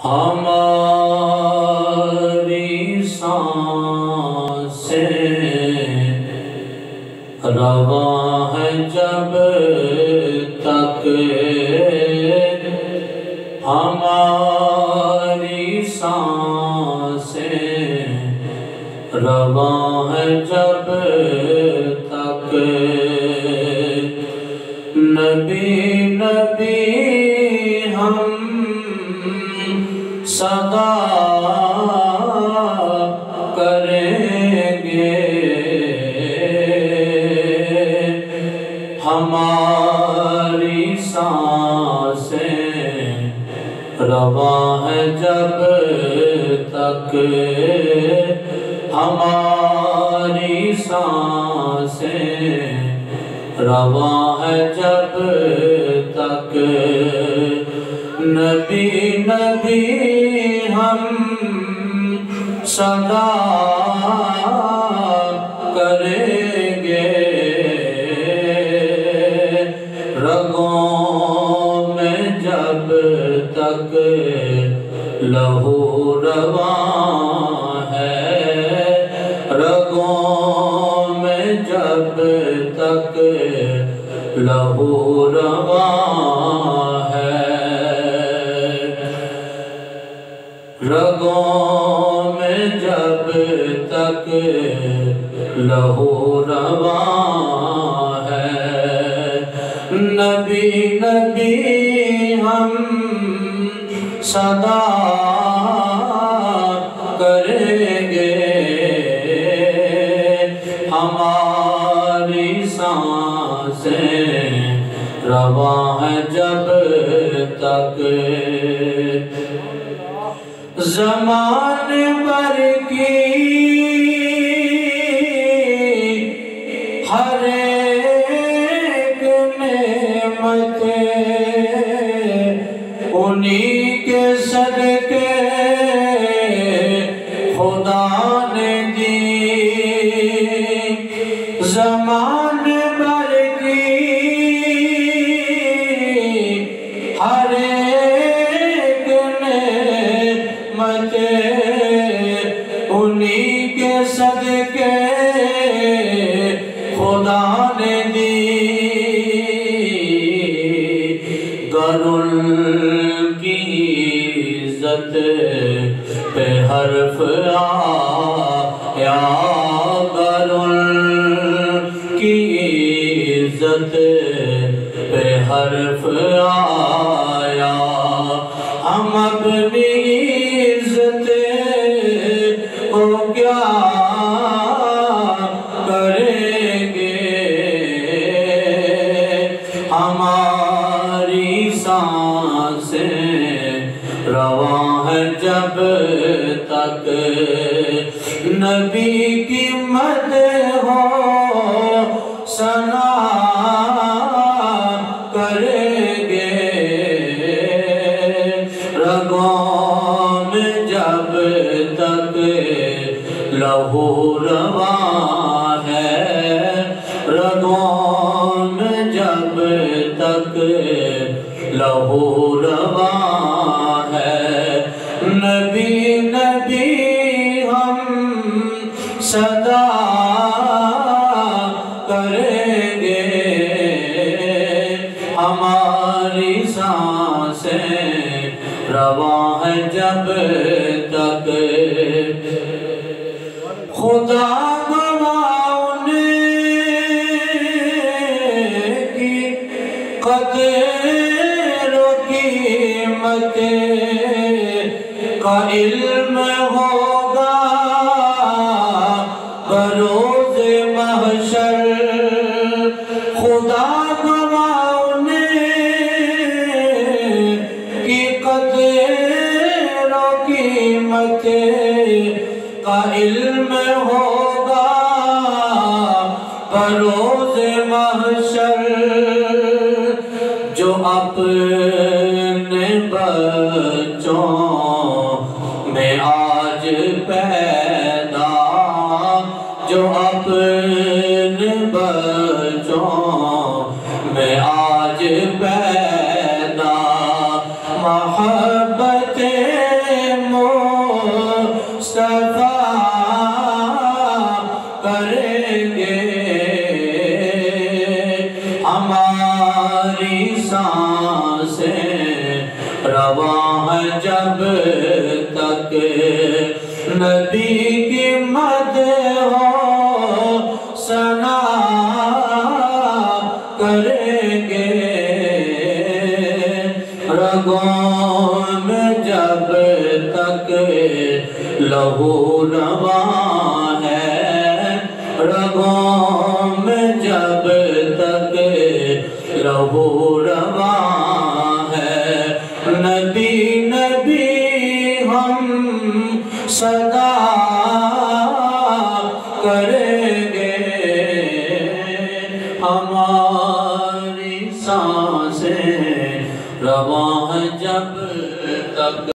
ہماری سانسیں رواں ہے جب تک ہماری سانسیں رواں ہے جب تک نبی نبی ہم صدا کریں گے ہماری سانسیں رواں ہے جب تک ہماری سانسیں رواں ہے جب تک نبی نبی ہم صدا کریں گے رگوں میں جب تک لہو رواں ہے رگوں میں جب تک لہو رواں ہے رگوں میں جب تک لہو رواں ہے نبی نبی ہم صدا کریں گے ہماری سانسیں رواں ہے جب تک زمانے بھر کی ہر ایک نعمتیں انہی کے صدقے خدا نے دی زمانے بھر کی ہر ایک نعمتیں انہی کے صدقے خدا نے دی گر ان کی عزت پہ حرف آیا گر ان کی عزت پہ حرف آیا ہم اپنی عزت کو کیا کریں گے ہماری سانسیں رواں ہے جب تک نبی کی مدح ہو ثنا کریں گے رگوں میں جب تک لہو رواں ہے رگوں میں جب تک لہو رواں ہے نبی نبی ہم صدا کریں گے ہماری سانسیں رواں ہے جب تک خدا گواہ کی قدر و قیمت کا علم ہوگا بروز محشر خدا گواہ کی قدر و قیمت کا علم ہوگا بروز محشر جو اپنے بچوں میں آج پیدا جو اپنے بچوں میں آج پیدا محبت رواں ہے جب تک نبی کی مدح و ثنا کریں گے رگوں میں جب تک لہو رواں ہے رگوں میں جب تک لہو رواں ہے نبی نبی ہم صدا کریں گے ہماری سانسیں رواں ہیں جب تک